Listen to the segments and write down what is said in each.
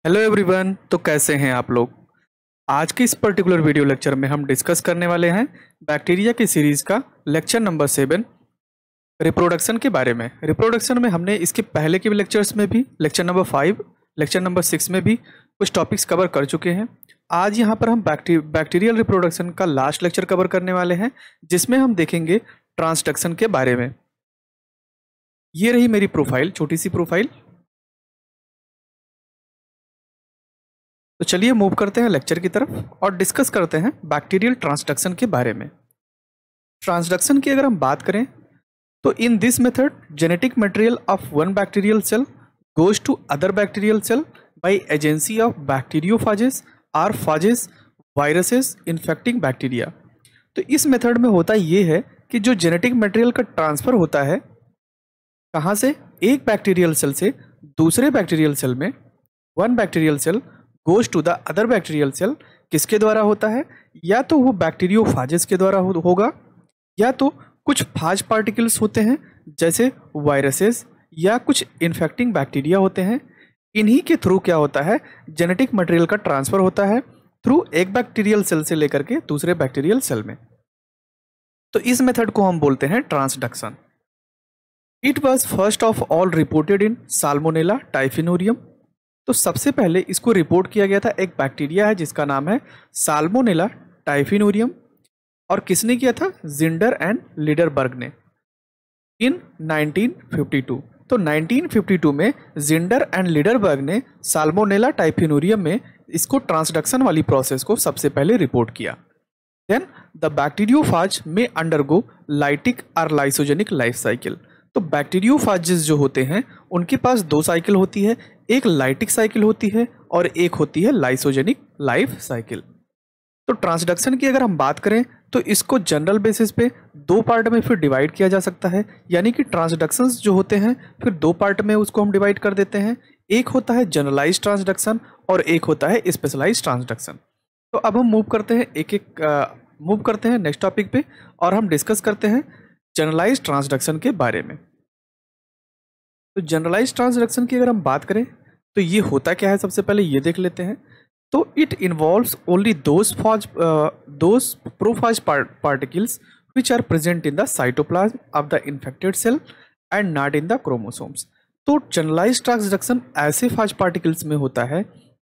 Hello everyone. तो कैसे हैं आप लोग। आज के इस पर्टिकुलर वीडियो लेक्चर में हम डिस्कस करने वाले हैं बैक्टीरिया की सीरीज का लेक्चर नंबर 7 रिप्रोडक्शन के बारे में। रिप्रोडक्शन में हमने इसके पहले के लेक्चर्स में भी लेक्चर नंबर 5 लेक्चर नंबर 6 में भी कुछ टॉपिक्स कवर कर चुके हैं। आज यहाँ पर हम बैक्टीरियल रिप्रोडक्शन का लास्ट लेक्चर कवर करने वाले हैं, जिसमें हम देखेंगे ट्रांसडक्शन के बारे में। ये रही मेरी प्रोफाइल, छोटी सी प्रोफाइल। तो चलिए मूव करते हैं लेक्चर की तरफ और डिस्कस करते हैं बैक्टीरियल ट्रांसडक्शन के बारे में। ट्रांसडक्शन की अगर हम बात करें तो in this method genetic material of one bacterial cell goes to other bacterial cell by agency of bacteriophages or phages viruses infecting bacteria. तो इस मेथड में होता ये है कि जो जेनेटिक मटेरियल का ट्रांसफ़र होता है कहाँ से, एक बैक्टीरियल सेल से दूसरे बैक्टीरियल सेल में, one bacterial cell goes to the other bacterial cell, किसके द्वारा होता है? या तो वो बैक्टीरियोफाजेस के द्वारा होगा, या तो कुछ फाज पार्टिकल्स होते हैं जैसे वायरसेस या कुछ इन्फेक्टिंग बैक्टीरिया होते हैं। इन्हीं के थ्रू क्या होता है, जेनेटिक मटेरियल का ट्रांसफ़र होता है थ्रू एक बैक्टीरियल सेल से लेकर के दूसरे बैक्टीरियल सेल में। तो इस मेथड को हम बोलते हैं transduction. It was first of all reported in salmonella typhimurium. तो सबसे पहले इसको रिपोर्ट किया गया था, एक बैक्टीरिया है जिसका नाम है साल्मोनेला टाइफिनोरियम, और किसने किया था? जिंडर एंड लिडरबर्ग ने इन 1952। तो 1952 में जिंडर एंड लिडरबर्ग ने साल्मोनेला टाइफिनोरियम में इसको ट्रांसडक्शन वाली प्रोसेस को सबसे पहले रिपोर्ट किया। देन द बैक्टीरियोफाज में अंडरगो लाइटिक और लाइसोजेनिक लाइफ साइकिल। तो बैक्टीरियोफाजेस जो होते हैं उनके पास दो साइकिल होती है, एक लाइटिक साइकिल होती है और एक होती है लाइसोजेनिक लाइफ साइकिल। तो ट्रांसडक्शन की अगर हम बात करें तो इसको जनरल बेसिस पे दो पार्ट में फिर डिवाइड किया जा सकता है, यानी कि ट्रांसडक्शंस जो होते हैं फिर दो पार्ट में उसको हम डिवाइड कर देते हैं। एक होता है जनरलाइज ट्रांसडक्शन और एक होता है स्पेशलाइज ट्रांसडक्शन। तो अब हम मूव करते हैं नेक्स्ट टॉपिक पे और हम डिस्कस करते हैं जनरलाइज ट्रांसडक्शन के बारे में। तो जनरलाइज ट्रांसडक्शन की अगर हम बात करें तो ये होता क्या है, सबसे पहले ये देख लेते हैं। तो it involves only those prophage particles which are present in the cytoplasm of the infected cell and not in the chromosomes. तो जनरलाइज ट्रांसडक्शन ऐसे फाज पार्टिकल्स में होता है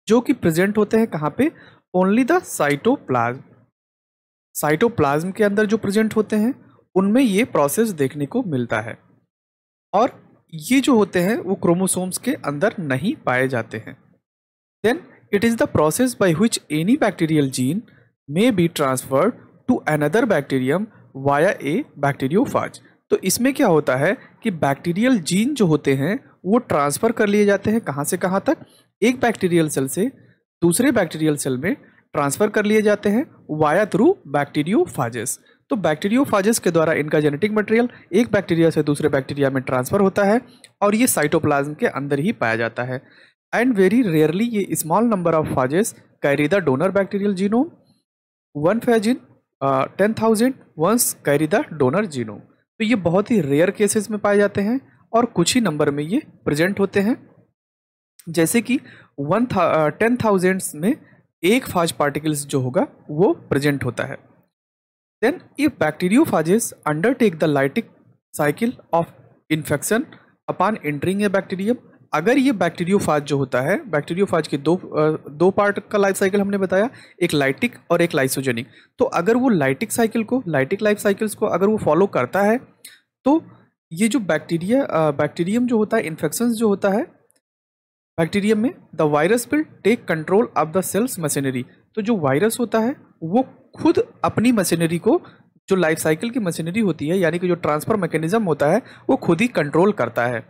जो कि प्रेजेंट होते हैं कहाँ पे? Only the cytoplasm. साइटोप्लाज्म के अंदर जो प्रेजेंट होते हैं उनमें ये प्रोसेस देखने को मिलता है, और ये जो होते हैं वो क्रोमोसोम्स के अंदर नहीं पाए जाते हैं। Then it is the process by which any bacterial gene may be transferred to another bacterium via a bacteriophage. तो इसमें क्या होता है कि बैक्टीरियल जीन जो होते हैं वो ट्रांसफ़र कर लिए जाते हैं, कहाँ से कहाँ तक? एक बैक्टीरियल सेल से दूसरे बैक्टीरियल सेल में ट्रांसफ़र कर लिए जाते हैं वाया थ्रू बैक्टीरियोफाजेस। तो बैक्टीरियोफाजेस के द्वारा इनका जेनेटिक मटेरियल एक बैक्टीरिया से दूसरे बैक्टीरिया में ट्रांसफ़र होता है और ये साइटोप्लाज्म के अंदर ही पाया जाता है। एंड वेरी रेयरली ये small number of phages carry the donor bacterial genome. One phage in 10,000 ones carry the donor genome. तो ये बहुत ही रेयर केसेस में पाए जाते हैं और कुछ ही नंबर में ये प्रेजेंट होते हैं, जैसे कि 10,000 में एक फाज पार्टिकल्स जो होगा वो प्रेजेंट होता है। Then if bacteriophages undertake the lytic cycle of infection upon entering a bacterium. अगर ये बैक्टीरियोफाज जो होता है, बैक्टीरियोफाज के दो पार्ट का लाइफ साइकिल हमने बताया, एक लाइटिक और एक लाइसोजेनिक। तो अगर वो लाइटिक लाइफ साइकिल्स को अगर वो फॉलो करता है तो ये जो बैक्टीरियम जो होता है, इन्फेक्शंस जो होता है बैक्टीरियम में, the virus will take control of the cell's machinery. तो जो वायरस होता है वो खुद अपनी मशीनरी को, जो लाइफ साइकिल की मशीनरी होती है यानी कि जो ट्रांसफर मैकेनिज्म होता है वो खुद ही कंट्रोल करता है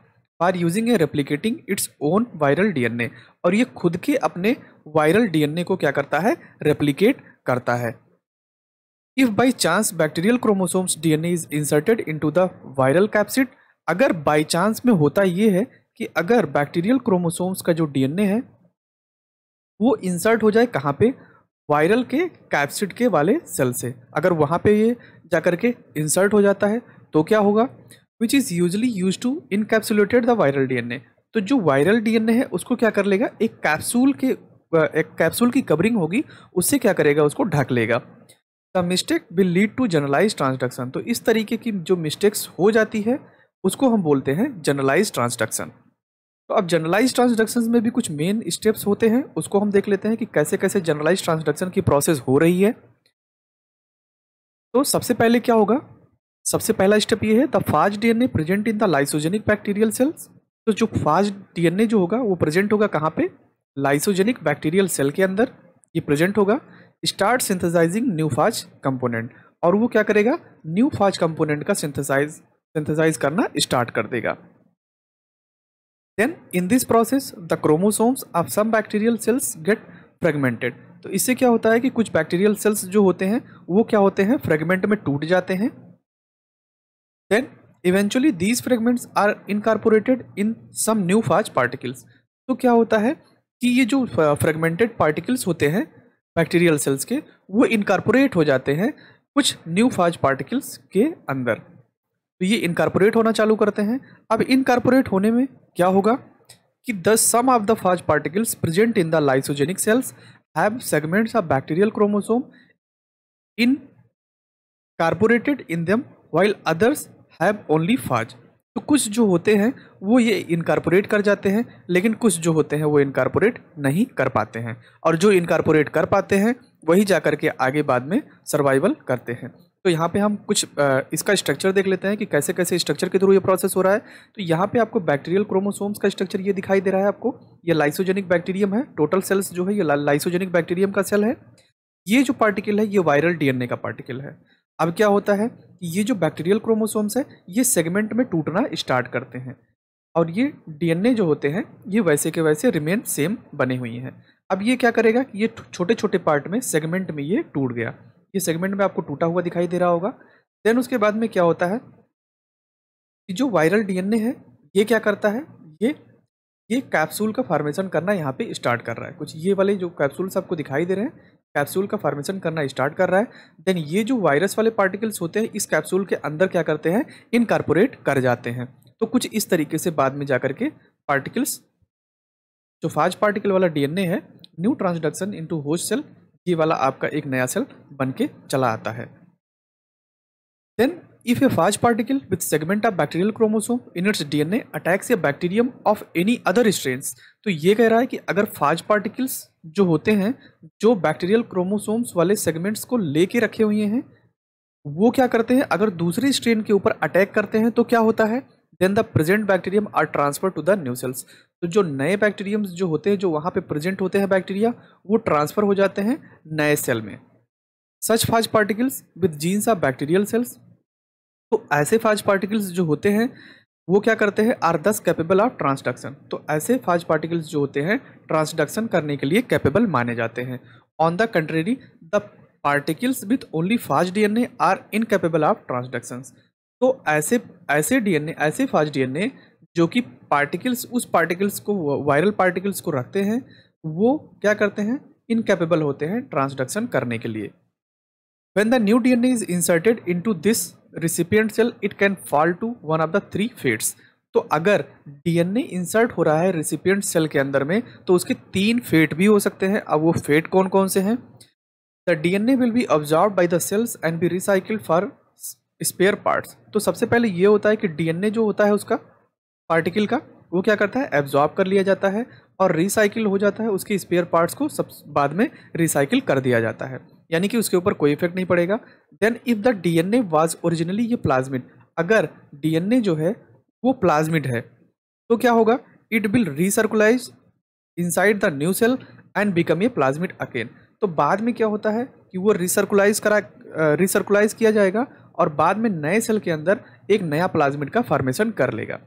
for using A replicating its own viral DNA. और ये खुद के अपने वायरल डीएनए को क्या करता है? रेप्लिकेट करता है। If by chance bacterial chromosomes DNA is inserted into the viral capsid. अगर बाई चांस में होता ये है कि अगर बैक्टीरियल क्रोमोसोम्स का जो डीएनए है वो इंसर्ट हो जाए कहाँ पे? वायरल के कैप्सिड के वाले सेल से। अगर वहाँ पे ये जाकर के इंसर्ट हो जाता है तो क्या होगा? Which is usually use to encapsulated the viral DNA. तो तो जो वायरल डीएनए है उसको क्या कर लेगा, एक कैप्सूल की कवरिंग होगी, उससे क्या करेगा, उसको ढक लेगा। The mistake will lead to generalise transduction. तो इस तरीके की जो मिस्टेक्स हो जाती है उसको हम बोलते हैं जनरलाइज ट्रांसडक्शन। तो अब जनरलाइज ट्रांसडक्शन में भी कुछ मेन स्टेप्स होते हैं, उसको हम देख लेते हैं कि कैसे कैसे जनरलाइज ट्रांसडक्शन की प्रोसेस हो रही है। तो सबसे पहले क्या होगा, सबसे पहला स्टेप ये है, the phage DNA present in the lysogenic bacterial cells. तो जो फाज डीएनए जो होगा वो प्रेजेंट होगा कहाँ पे, लाइसोजेनिक बैक्टीरियल सेल के अंदर ये प्रेजेंट होगा। Start synthesising new phage component, और वो क्या करेगा, न्यू फाज कंपोनेंट का सिंथेसाइज करना स्टार्ट कर देगा। Then in this process the chromosomes of some bacterial cells get fragmented. तो इससे क्या होता है कि कुछ बैक्टीरियल सेल्स जो होते हैं वो क्या होते हैं, फ्रेगमेंट में टूट जाते हैं। Then eventually these fragments are incorporated in some new phage particles. तो क्या होता है कि ये जो फ्रेगमेंटेड पार्टिकल्स होते हैं बैक्टीरियल सेल्स के, वो इनकॉर्पोरेट हो जाते हैं कुछ न्यू फाज पार्टिकल्स के अंदर। तो ये इनकॉर्पोरेट होना चालू करते हैं। अब इनकॉर्पोरेट होने में क्या होगा कि the some of the phage particles present in the lysogenic cells have segments of bacterial chromosome incorporated in them while others have only phage. तो कुछ जो होते हैं वो ये इनकॉर्पोरेट कर जाते हैं, लेकिन कुछ जो होते हैं वो इनकॉर्पोरेट नहीं कर पाते हैं, और जो इनकॉर्पोरेट कर पाते हैं वही जाकर के आगे बाद में सर्वाइवल करते हैं। तो यहाँ पे हम कुछ इसका स्ट्रक्चर देख लेते हैं कि कैसे कैसे स्ट्रक्चर के थ्रू ये प्रोसेस हो रहा है। तो यहाँ पे आपको बैक्टीरियल क्रोमोसोम्स का स्ट्रक्चर ये दिखाई दे रहा है आपको, ये लाइसोजेनिक बैक्टीरियम है, टोटल सेल्स जो है ये लाइसोजेनिक बैक्टीरियम का सेल है। ये जो पार्टिकल है ये वायरल डीएनए का पार्टिकल है। अब क्या होता है कि ये जो बैक्टीरियल क्रोमोसोम्स है ये सेगमेंट में टूटना स्टार्ट करते हैं, और ये डीएनए जो होते हैं ये वैसे के वैसे रिमेन सेम बने हुए हैं। अब ये क्या करेगा कि ये छोटे छोटे पार्ट में सेगमेंट में ये टूट गया, ये सेगमेंट में आपको टूटा हुआ दिखाई दे रहा होगा। देन उसके बाद में क्या होता है कि जो वायरल डीएनए है ये क्या करता है, ये कैप्सूल का फॉर्मेशन करना यहाँ पे स्टार्ट कर रहा है। कुछ ये वाले जो कैप्सूल्स आपको दिखाई दे रहे हैं, कैप्सूल का फॉर्मेशन करना स्टार्ट कर रहा है। देन ये जो वायरस वाले पार्टिकल्स होते हैं इस कैप्सूल के अंदर क्या करते हैं, इनकॉर्पोरेट कर जाते हैं। तो कुछ इस तरीके से बाद में जाकर के पार्टिकल्स, जो फाज पार्टिकल वाला डीएनए है, new transduction into host cell, ये वाला आपका एक नया सेल बन के चला आता है। Then if a phage particle with segment of bacterial chromosome in its DNA attacks a bacterium of any other strains, तो ये कह रहा है कि अगर फाज पार्टिकल्स जो होते हैं जो बैक्टीरियल क्रोमोसोम्स वाले सेगमेंट्स को लेके रखे हुए हैं वो क्या करते हैं, अगर दूसरी स्ट्रेन के ऊपर अटैक करते हैं तो क्या होता है, then the present bacterium are transfer to the new cells. तो जो नए बैक्टीरियम्स जो होते हैं, जो वहाँ पे प्रेजेंट होते हैं बैक्टीरिया, वो ट्रांसफर हो जाते हैं नए सेल में। Such phage particles with genes of bacterial cells, तो ऐसे फाज पार्टिकल्स जो होते हैं वो क्या करते हैं, आर दस कैपेबल ऑफ ट्रांसडक्शन। तो ऐसे फाज पार्टिकल्स जो होते हैं ट्रांसडक्शन करने के लिए कैपेबल माने जाते हैं। On the contrary the particles with only phage DNA are incapable of transductions. तो ऐसे डीएनए, ऐसे फाज डीएनए जो कि पार्टिकल्स, उस पार्टिकल्स को, वायरल पार्टिकल्स को रखते हैं, वो क्या करते हैं, इनकैपेबल होते हैं ट्रांसडक्शन करने के लिए। When the new DNA is inserted into this recipient cell, it can fall to one of the three fates. तो अगर DNA इंसर्ट हो रहा है रिसिपिएंट सेल के अंदर में तो उसके 3 फेट भी हो सकते हैं। अब वो फेट कौन कौन से हैं, the DNA will be absorb by the cells and be recycled for spare parts. तो सबसे पहले ये होता है कि DNA जो होता है उसका पार्टिकल का, वो क्या करता है, एब्जॉर्ब कर लिया जाता है और रिसाइकिल हो जाता है, उसके स्पेयर पार्ट्स को सब बाद में रिसाइकिल कर दिया जाता है, यानी कि उसके ऊपर कोई इफेक्ट नहीं पड़ेगा। Then if the DNA was originally ये प्लाज्मिड, अगर डीएनए जो है वो प्लाज्मिड है तो क्या होगा, it will recircularize inside the new cell and become a plasmid again. तो बाद में क्या होता है कि वो रिसर्कुलाइज किया जाएगा और बाद में नए सेल के अंदर एक नया प्लाज्मिड का फॉर्मेशन कर लेगा।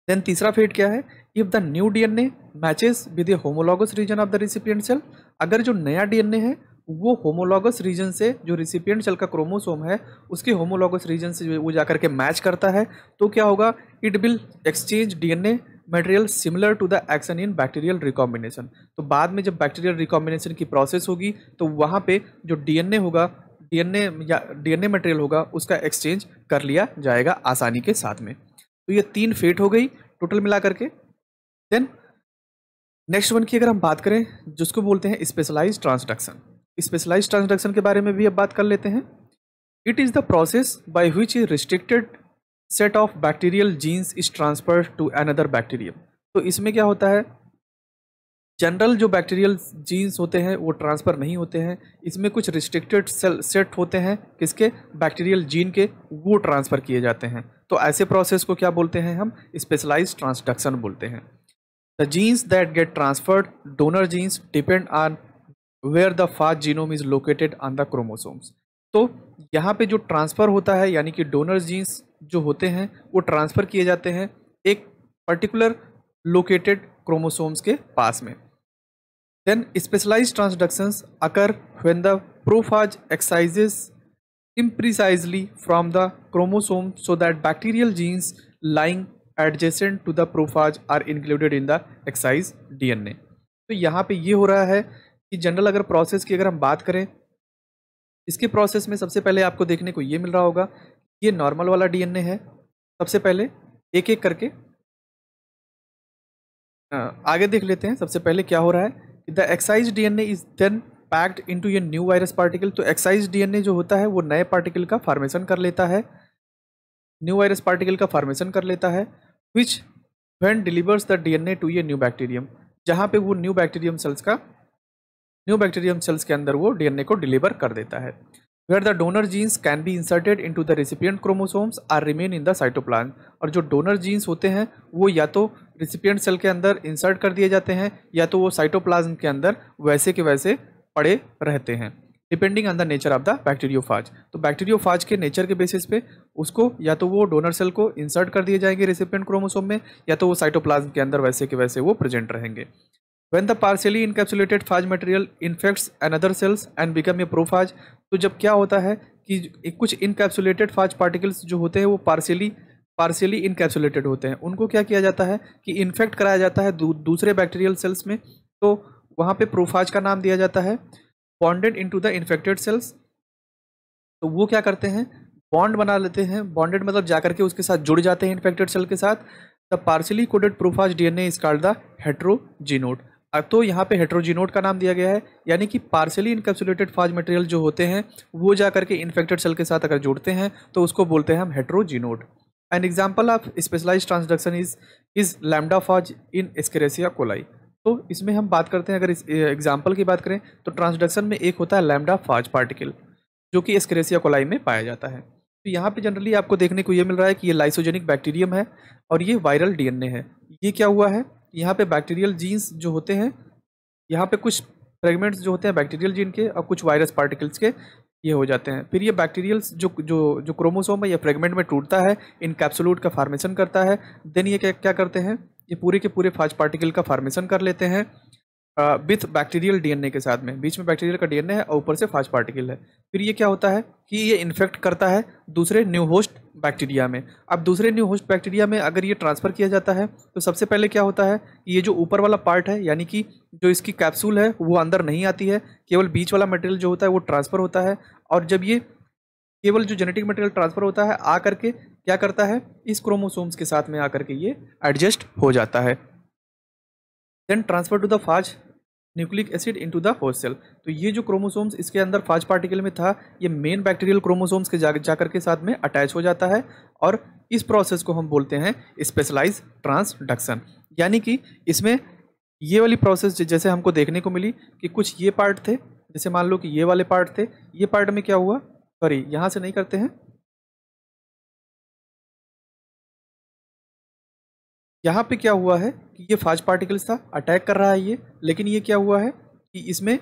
देन तीसरा फेट क्या है, if the new DNA matches with a homologous region of the recipient cell, अगर जो नया डीएनए है वो होमोलॉगस रीजन से, जो रिसिपिएंट सेल का क्रोमोसोम है उसके होमोलॉगस रीजन से वो जाकर के मैच करता है, तो क्या होगा, it will exchange DNA material similar to the action in bacterial recombination. तो बाद में जब बैक्टीरियल रिकॉम्बिनेशन की प्रोसेस होगी तो वहाँ पे जो डीएनए होगा, डीएनए मटेरियल होगा, उसका एक्सचेंज कर लिया जाएगा आसानी के साथ में। तो ये 3 फेट हो गई। टोटल मिला करके। देन नेक्स्ट वन की अगर हम बात करें जिसको बोलते हैं स्पेशलाइज्ड ट्रांसडक्शन, स्पेशलाइज्ड ट्रांसडक्शन के बारे में भी अब बात कर लेते हैं। It is the process by which a restricted set of bacterial genes is transferred to another bacterium. तो इसमें क्या होता है, जनरल जो बैक्टीरियल जीन्स होते हैं वो ट्रांसफ़र नहीं होते हैं, इसमें कुछ रिस्ट्रिक्टेड सेट होते हैं किसके, बैक्टीरियल जीन के, वो ट्रांसफ़र किए जाते हैं। तो ऐसे प्रोसेस को क्या बोलते हैं हम, स्पेशलाइज्ड ट्रांसडक्शन बोलते हैं। The genes that get transferred, donor genes, depend on where the phage genome is located on the chromosomes. तो यहाँ पे जो ट्रांसफ़र होता है यानी कि डोनर जीन्स जो होते हैं वो ट्रांसफ़र किए जाते हैं एक पर्टिकुलर लोकेटेड क्रोमोसोम्स के पास में। Then specialized transductions occur when the prophage excises imprecisely from the chromosome so that bacterial genes lying adjacent to the prophage are included in the excised DNA। तो यहाँ पे ये हो रहा है कि जनरल अगर प्रोसेस की अगर हम बात करें, इसके प्रोसेस में सबसे पहले आपको देखने को ये मिल रहा होगा, ये नॉर्मल वाला डीएनए है। सबसे पहले एक एक करके आगे देख लेते हैं। सबसे पहले क्या हो रहा है, the excise DNA is then packed into ये न्यू वायरस पार्टिकल। तो एक्साइज डीएनए जो होता है वो नए पार्टिकल का फॉर्मेशन कर लेता है, न्यू वायरस पार्टिकल का फॉर्मेशन कर लेता है, which when delivers the DNA to ये न्यू बैक्टीरियम, जहाँ पे वो न्यू बैक्टीरियम सेल्स के अंदर वो डीएनए को डिलीवर कर देता है। Where the donor genes can be inserted into the recipient chromosomes or remain in the cytoplasm. और जो डोनर जीन्स होते हैं वो या तो रेसिपिएंट सेल के अंदर इंसर्ट कर दिए जाते हैं या तो वो साइटोप्लाज्म के अंदर वैसे के वैसे पड़े रहते हैं, depending on the nature of the bacteriophage. तो बैक्टीरियोफाज के नेचर के बेसिस पे उसको या तो वो डोनर सेल को इंसर्ट कर दिए जाएंगे रेसिपिएंट क्रोमोसोम में या तो वो साइटोप्लाज्म के अंदर वैसे के वैसे वो प्रेजेंट रहेंगे। When the partially encapsulated phage material infects another cells and become a prophage, तो जब क्या होता है कि कुछ इनकैप्सुलेटेड फाज पार्टिकल्स जो होते हैं वो पार्शियली इनकैप्सुलेटेड होते हैं, उनको क्या किया जाता है कि इन्फेक्ट कराया जाता है दूसरे बैक्टीरियल सेल्स में, तो वहाँ पे प्रोफाज का नाम दिया जाता है। Bonded into the infected cells, तो वो क्या करते हैं, बॉन्ड बना लेते हैं, बॉन्डेड मतलब जाकर के उसके साथ जुड़ जाते हैं इन्फेक्टेड सेल के साथ। The partially coded prophage DNA is called the heterogenote. अब तो यहाँ पे हेट्रोजीनोड का नाम दिया गया है, यानी कि पार्शियली इनकैप्सुलेटेड फाज मटेरियल जो होते हैं वो जा करके इन्फेक्टेड सेल के साथ अगर जुड़ते हैं तो उसको बोलते हैं हम heterogenote. An example of specialised transduction is lambda phage in Escherichia coli. तो इसमें हम बात करते हैं, अगर इस एग्जाम्पल की बात करें तो ट्रांसडक्शन में एक होता है लैम्डा फाज पार्टिकल जो कि एस्केरेसिया कोलाई में पाया जाता है। तो यहाँ पे जनरली आपको देखने को ये मिल रहा है कि ये लाइसोजेनिक बैक्टीरियम है और ये वायरल डीएनए है। ये क्या हुआ है, यहाँ पे बैक्टीरियल जीन्स जो होते हैं, यहाँ पे कुछ फ्रेगमेंट्स जो होते हैं बैक्टीरियल जीन के और कुछ वायरस पार्टिकल्स के ये हो जाते हैं। फिर ये बैक्टीरियल्स जो जो जो क्रोमोसोम है ये फ्रेगमेंट में टूटता है, इनकैप्सुलेट का फॉर्मेशन करता है। देन ये क्या करते हैं, ये पूरे के पूरे फाज पार्टिकल का फॉर्मेशन कर लेते हैं विथ बैक्टीरियल डीएनए के साथ में। बीच में बैक्टीरियल का डीएनए है और ऊपर से फाज पार्टिकल है। फिर ये क्या होता है कि ये इन्फेक्ट करता है दूसरे न्यू होस्ट बैक्टीरिया में। अब दूसरे न्यू होस्ट बैक्टीरिया में अगर ये ट्रांसफ़र किया जाता है तो सबसे पहले क्या होता है, ये जो ऊपर वाला पार्ट है यानी कि जो इसकी कैप्सूल है वो अंदर नहीं आती है, केवल बीच वाला मटेरियल जो होता है वो ट्रांसफ़र होता है। और जब ये केवल जो जेनेटिक मटेरियल ट्रांसफ़र होता है आ करके क्या करता है, इस क्रोमोसोम्स के साथ में आकर के ये एडजस्ट हो जाता है। Then transfer to the phage nucleic acid into the host cell. तो ये जो क्रोमोसोम्स इसके अंदर फाज पार्टिकल में था ये मेन बैक्टीरियल क्रोमोसोम्स के जाकर के साथ में अटैच हो जाता है और इस प्रोसेस को हम बोलते हैं स्पेशलाइज्ड ट्रांसडक्शन। यानी कि इसमें ये वाली प्रोसेस जैसे हमको देखने को मिली कि कुछ ये पार्ट थे, जैसे मान लो कि ये वाले पार्ट थे, ये पार्ट में क्या हुआ, सॉरी यहाँ से नहीं करते हैं, यहाँ पे क्या हुआ है कि ये फाज पार्टिकल्स था, अटैक कर रहा है ये, लेकिन ये क्या हुआ है कि इसमें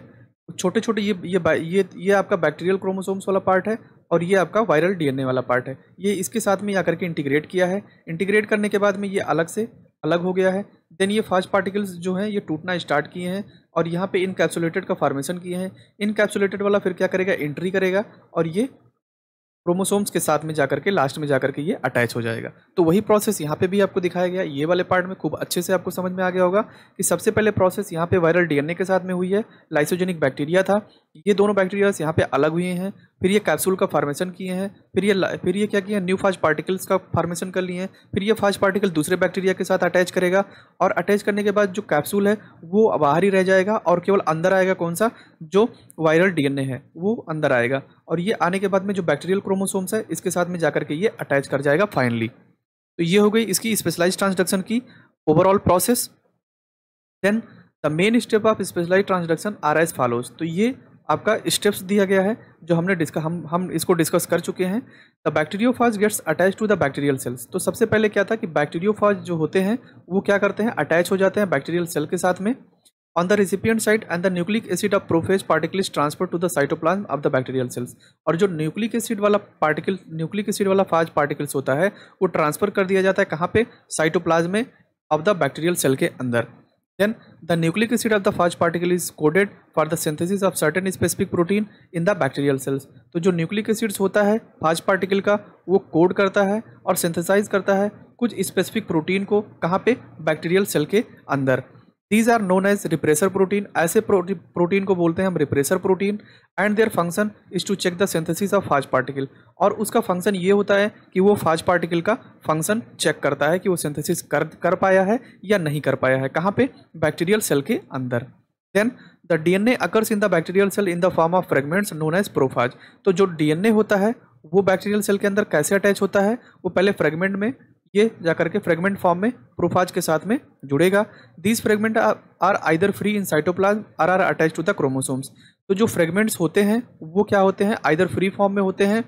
छोटे छोटे ये आपका बैक्टीरियल क्रोमोसोम्स वाला पार्ट है और ये आपका वायरल डीएनए वाला पार्ट है, ये इसके साथ में आकर के इंटीग्रेट किया है। इंटीग्रेट करने के बाद में ये अलग से अलग हो गया है। देन ये फाज पार्टिकल्स जो हैं ये टूटना स्टार्ट किए हैं और यहाँ पे इनकैप्सुलेटेड का फॉर्मेशन किए हैं। इनकैप्सुलेटेड वाला फिर क्या करेगा, एंट्री करेगा और ये क्रोमोसोम्स के साथ में जाकर के लास्ट में जाकर के ये अटैच हो जाएगा। तो वही प्रोसेस यहाँ पे भी आपको दिखाया गया। ये वाले पार्ट में खूब अच्छे से आपको समझ में आ गया होगा कि सबसे पहले प्रोसेस यहाँ पे वायरल डीएनए के साथ में हुई है, लाइसोजेनिक बैक्टीरिया था, ये दोनों बैक्टीरिया यहाँ पे अलग हुए हैं फिर ये कैप्सूल का फॉर्मेशन किए हैं, फिर ये क्या किया, न्यू फाज पार्टिकल्स का फॉर्मेशन कर लिए हैं, फिर ये फाज पार्टिकल दूसरे बैक्टीरिया के साथ अटैच करेगा और अटैच करने के बाद जो कैप्सूल है वो बाहर ही रह जाएगा और केवल अंदर आएगा कौन सा, जो वायरल डीएनए है वो अंदर आएगा और ये आने के बाद में जो बैक्टीरियल क्रोमोसोम्स है इसके साथ में जाकर के ये अटैच कर जाएगा फाइनली। तो ये हो गई इसकी स्पेशलाइज्ड ट्रांसडक्शन की overall process. Then the main step of specialised transduction are as follows. तो ये आपका स्टेप्स दिया गया है जो हमने हम इसको डिस्कस कर चुके हैं। The bacteriophage gets attach to the bacterial cells. तो सबसे पहले क्या था कि बैक्टीरियोफाज जो होते हैं वो क्या करते हैं, अटैच हो जाते हैं बैक्टीरियल सेल के साथ में on the recipient side and the nucleic acid of prophage particle is transfer to the cytoplasm of the bacterial cells. और जो न्यूक्लिक एसिड वाला फाज पार्टिकल्स होता है वो ट्रांसफर कर दिया जाता है कहाँ पे, साइटोप्लाज्म में ऑफ द बैक्टीरियल सेल के अंदर। Then the nucleic acid of the phage particle is coded for the synthesis of certain specific protein in the bacterial cells। तो जो न्यूक्लिक एसिड्स होता है फाज पार्टिकल का वो कोड करता है और सिंथेसाइज करता है कुछ स्पेसिफिक प्रोटीन को, कहाँ पे, बैक्टीरियल सेल के अंदर। These are known as repressor protein. ऐसे प्रोटीन को बोलते हैं हम repressor protein and their function is to check the synthesis of phage particle. और उसका फंक्शन ये होता है कि वो फाज पार्टिकल का फंक्शन चेक करता है कि वो सिंथेसिस कर पाया है या नहीं कर पाया है, कहाँ पे, बैक्टीरियल सेल के अंदर। Then the DNA occurs in the bacterial cell in the form of fragments known as prophage. तो जो डीएनए होता है वो बैक्टीरियल सेल के अंदर कैसे अटैच होता है, वो पहले फ्रेगमेंट में, ये जाकर के फ्रेगमेंट फॉर्म में प्रोफाज के साथ में जुड़ेगा। These fragment are either free in cytoplasm or attach to the chromosomes. तो जो फ्रेगमेंट्स होते हैं वो क्या होते हैं, आइदर फ्री फॉर्म में होते हैं,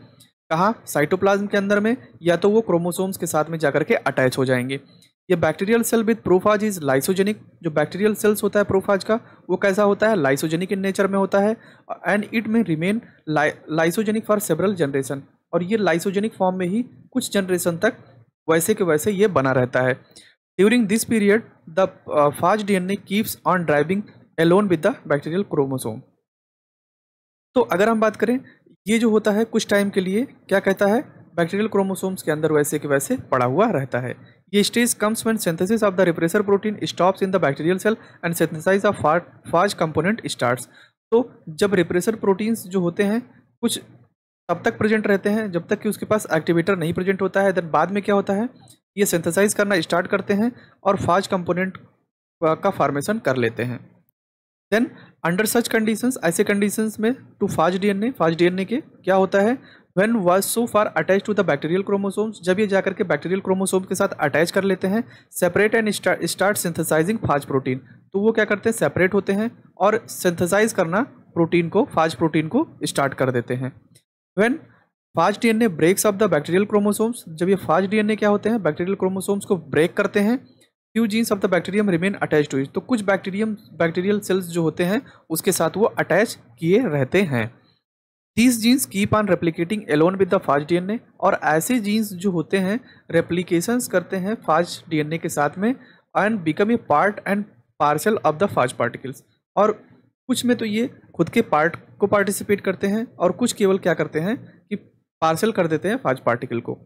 कहाँ, साइटोप्लाज्म के अंदर में, या तो वो क्रोमोसोम्स के साथ में जाकर के अटैच हो जाएंगे। ये bacterial cell with prophage is lysogenic. जो बैक्टीरियल सेल्स होता है प्रोफाज का वो कैसा होता है, लाइसोजेनिक इन नेचर में होता है एंड इट में remain lysogenic for several generation. और ये लाइसोजेनिक फॉर्म में ही कुछ जनरेशन तक वैसे के वैसे ये बना रहता है। During this period the phage DNA keeps on driving along with the bacterial chromosome. तो अगर हम बात करें, ये जो होता है कुछ टाइम के लिए क्या कहता है, बैक्टीरियल क्रोमोसोम्स के अंदर वैसे के वैसे पड़ा हुआ रहता है। ये stage comes when synthesis of the repressor protein stops in the bacterial cell and synthesize of phage component starts. तो जब रिप्रेसर प्रोटीन्स जो होते हैं कुछ तब तक प्रेजेंट रहते हैं जब तक कि उसके पास एक्टिवेटर नहीं प्रेजेंट होता है। देन बाद में क्या होता है, ये सिंथेसाइज करना स्टार्ट करते हैं और फाज कंपोनेंट का फॉर्मेशन कर लेते हैं। देन अंडर सच कंडीशंस, ऐसे कंडीशंस में टू फाज डीएनए के क्या होता है, when was so far attach to the bacterial chromosomes, जब ये जाकर के बैक्टीरियल क्रोमोसोम के साथ अटैच कर लेते हैं, separate and start synthesizing phage protein. तो वो क्या करते हैं, सेपरेट होते हैं और सिंथेसाइज करना प्रोटीन को, फाज प्रोटीन को स्टार्ट कर देते हैं। When phage DNA breaks off the bacterial chromosomes, जब ये फाज डीएनए क्या होते हैं, बैक्टीरियल क्रोमोसोम्स को ब्रेक करते हैं, few genes of the bacterium remain attach to it. तो कुछ बैक्टीरियल सेल्स जो होते हैं उसके साथ वो अटैच किए रहते हैं। These genes keep on replicating along with the phage DNA. और ऐसे जीन्स जो होते हैं रेप्लिकेशंस करते हैं फाज डीएनए के साथ में and become a part and parcel of the phage particles. और कुछ में तो ये खुद के पार्ट को पार्टिसिपेट करते हैं और कुछ केवल क्या करते हैं कि पार्सल कर देते हैं फाज पार्टिकल को।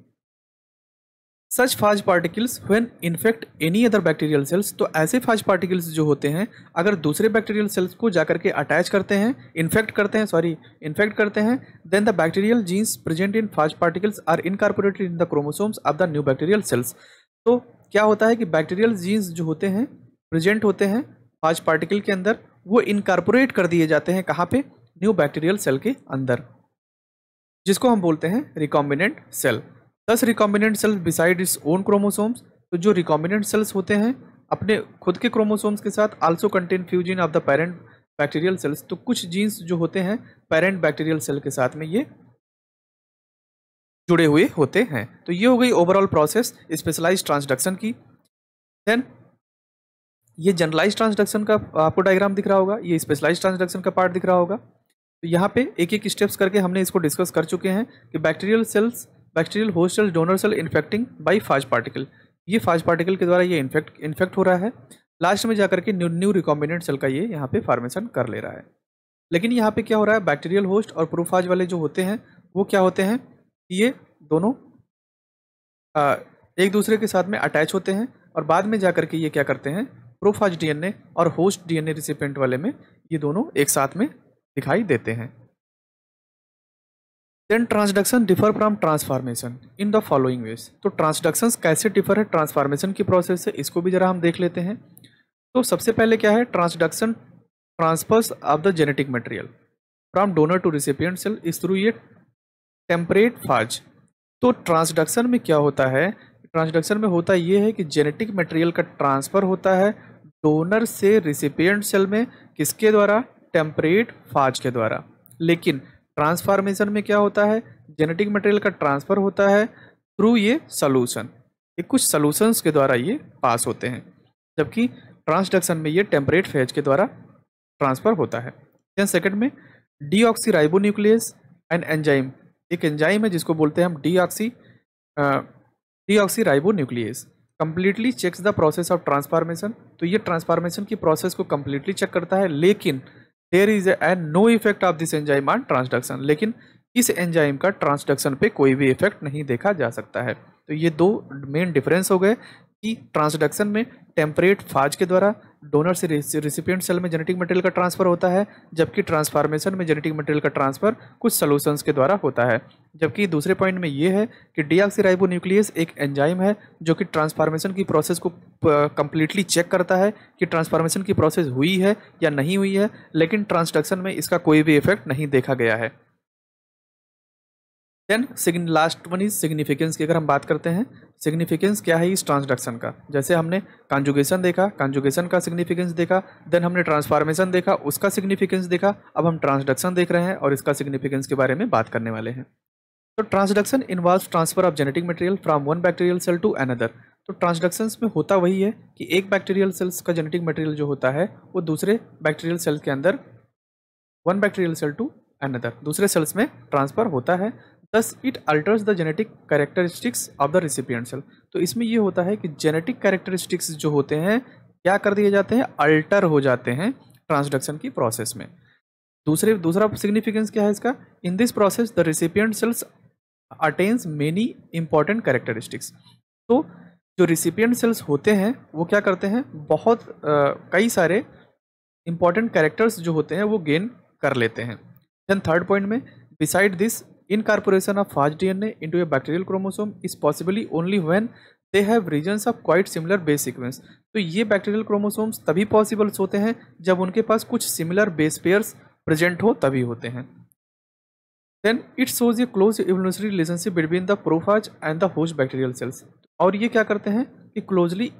Such phage particles when infect any other bacterial cells. तो ऐसे फाज पार्टिकल्स जो होते हैं अगर दूसरे बैक्टीरियल सेल्स को जाकर के अटैच करते हैं, इन्फेक्ट करते हैं, then the bacterial genes present in phage particles are incorporated in the chromosomes of the new bacterial cells. तो क्या होता है कि बैक्टीरियल जीन्स जो होते हैं प्रेजेंट होते हैं फाज पार्टिकल के अंदर, वो इनकॉर्पोरेट कर दिए जाते हैं कहाँ पे, न्यू बैक्टीरियल सेल के अंदर, जिसको हम बोलते हैं recombinant cell. 10 recombinant cells beside its own chromosomes. तो जो रिकॉम्बिनेंट सेल्स होते हैं अपने खुद के क्रोमोसोम्स के साथ also contain few gene of the parent bacterial cells. तो कुछ जीन्स जो होते हैं पेरेंट बैक्टीरियल सेल के साथ में ये जुड़े हुए होते हैं। तो ये हो गई ओवरऑल प्रोसेस स्पेशलाइज्ड ट्रांसडक्शन की। देन ये जनरलाइज ट्रांसडक्शन का आपको डायग्राम दिख रहा होगा, ये स्पेशलाइज्ड ट्रांसडक्शन का पार्ट दिख रहा होगा। तो यहाँ पे एक एक स्टेप्स करके हमने इसको डिस्कस कर चुके हैं कि bacterial host cell, donor cell infecting by phage particle. ये फाज पार्टिकल के द्वारा ये इन्फेक्ट हो रहा है। लास्ट में जाकर के न्यू रिकॉम्बिनेंट सेल का ये यहाँ पे फॉर्मेशन कर ले रहा है। लेकिन यहाँ पे क्या हो रहा है, बैक्टीरियल होस्ट और प्रोफाज वाले जो होते हैं वो क्या होते हैं, ये दोनों एक दूसरे के साथ में अटैच होते हैं और बाद में जाकर के ये क्या करते हैं, प्रोफाज डीएनए और होस्ट डीएनए रिसिपेंट वाले में ये दोनों एक साथ में दिखाई देते हैं। Then transduction differ from transformation in the following ways. तो ट्रांसडक्शन कैसे डिफर है ट्रांसफॉर्मेशन की प्रोसेस से, इसको भी जरा हम देख लेते हैं। तो सबसे पहले क्या है, transduction transfers of the genetic material from donor to recipient cell is through ये टेम्परेट फाज। तो ट्रांसडक्शन में क्या होता है, ट्रांसडक्शन में होता ये है कि जेनेटिक मटेरियल का ट्रांसफर होता है डोनर से रिसिपिएंट सेल में, किसके द्वारा, टेम्परेट फाज के द्वारा। लेकिन ट्रांसफॉर्मेशन में क्या होता है, जेनेटिक मटेरियल का ट्रांसफर होता है थ्रू ये सोल्यूशन, ये कुछ सोल्यूशंस के द्वारा ये पास होते हैं, जबकि ट्रांसडक्शन में ये टेम्परेट फेज के द्वारा ट्रांसफर होता है। देन सेकंड में डीऑक्सीराइबोन्यूक्लियस एंड एंजाइम, एक एंजाइम है जिसको बोलते हैं हम deoxyribonuclease completely checks the process of transformation. तो ये ट्रांसफॉर्मेशन की प्रोसेस को कंप्लीटली चेक करता है, लेकिन there is and no effect of this enzyme on transduction, लेकिन इस एंजाइम का ट्रांसडक्शन पे कोई भी इफेक्ट नहीं देखा जा सकता है। तो ये दो मेन डिफरेंस हो गए कि ट्रांसडक्शन में टेम्परेट फाज के द्वारा डोनर से रिसिपिएंट सेल में जेनेटिक मटेरियल का ट्रांसफर होता है, जबकि ट्रांसफॉर्मेशन में जेनेटिक मटेरियल का ट्रांसफर कुछ सॉल्यूशंस के द्वारा होता है। जबकि दूसरे पॉइंट में ये है कि डीऑक्सीराइबोन्यूक्लियस एक एंजाइम है जो कि ट्रांसफॉर्मेशन की प्रोसेस को कंप्लीटली चेक करता है कि ट्रांसफॉर्मेशन की प्रोसेस हुई है या नहीं हुई है, लेकिन ट्रांसडक्शन में इसका कोई भी इफेक्ट नहीं देखा गया है। Then last one is significance की अगर हम बात करते हैं, सिग्निफिकेंस क्या है इस ट्रांसडक्शन का। जैसे हमने कॉन्जुगेशन देखा, कॉन्जुगेशन का सिग्निफिकेंस देखा, देन हमने ट्रांसफॉर्मेशन देखा, उसका सिग्निफिकेंस देखा, अब हम ट्रांसडक्शन देख रहे हैं और इसका सिग्निफिकेंस के बारे में बात करने वाले हैं। तो transduction involves transfer of genetic material from one bacterial cell to another. तो ट्रांसडक्शन में होता वही है कि एक बैक्टीरियल सेल्स का जेनेटिक मटेरियल जो होता है वो दूसरे बैक्टीरियल सेल के अंदर, one bacterial cell to another, दूसरे सेल्स में ट्रांसफर होता है। Thus it alters the genetic characteristics of the recipient cell। तो इसमें ये होता है कि जेनेटिक कैरेक्टरिस्टिक्स जो होते हैं क्या कर दिए जाते हैं, अल्टर हो जाते हैं ट्रांसडक्शन की प्रोसेस में। दूसरा सिग्निफिकेंस क्या है इसका, in this process the recipient cells attains many important characteristics. तो जो रिसिपिएंट सेल्स होते हैं वो क्या करते हैं, बहुत कई सारे इंपॉर्टेंट कैरेक्टर्स जो होते हैं वो गेन कर लेते हैं। देन थर्ड पॉइंट में, beside this incorporation of phage DNA into a bacterial chromosome is possibly only when they have regions of quite similar base sequence। तो ये बैक्टीरियल क्रोमोसोम्स तभी पॉसिबल्स होते हैं जब उनके पास कुछ सिमिलर बेस पेयर्स प्रेजेंट हो, तभी होते हैं। Then it shows a close evolutionary relationship between the prophage and the host bacterial cells. और ये क्या करते हैं कि क्लोजली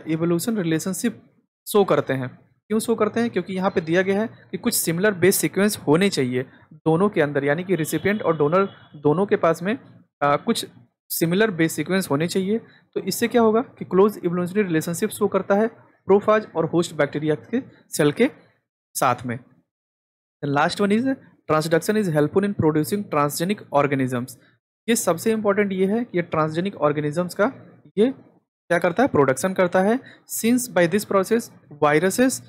इवोल्यूशन रिलेशनशिप शो करते हैं। क्यों शो करते हैं, क्योंकि यहाँ पे दिया गया है कि कुछ सिमिलर बेस सीक्वेंस होने चाहिए दोनों के अंदर, यानी कि रिसिपिएंट और डोनर दोनों के पास में कुछ सिमिलर बेस सीक्वेंस होने चाहिए। तो इससे क्या होगा कि क्लोज इवोल्यूशनरी रिलेशनशिप शो करता है प्रोफाज और होस्ट बैक्टीरिया के सेल के साथ में। Last one is transduction is helpful in producing transgenic organisms. ये सबसे इंपॉर्टेंट ये है कि ये ट्रांसजेनिक ऑर्गेनिजम्स का ये क्या करता है, प्रोडक्शन करता है। Since by this process viruses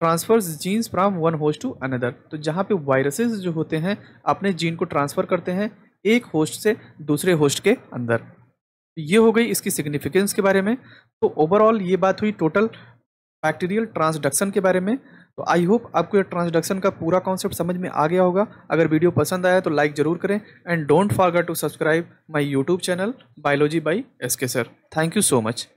transfers genes from one host to another. तो जहाँ पे वायरसेस जो होते हैं अपने जीन को ट्रांसफ़र करते हैं एक होस्ट से दूसरे होस्ट के अंदर। ये हो गई इसकी सिग्निफिकेंस के बारे में। तो ओवरऑल ये बात हुई टोटल बैक्टीरियल ट्रांसडक्शन के बारे में। तो आई होप आपको ये ट्रांसडक्शन का पूरा कॉन्सेप्ट समझ में आ गया होगा। अगर वीडियो पसंद आया तो लाइक ज़रूर करें and don't forget to subscribe my YouTube channel biology by SK sir. Thank you so much.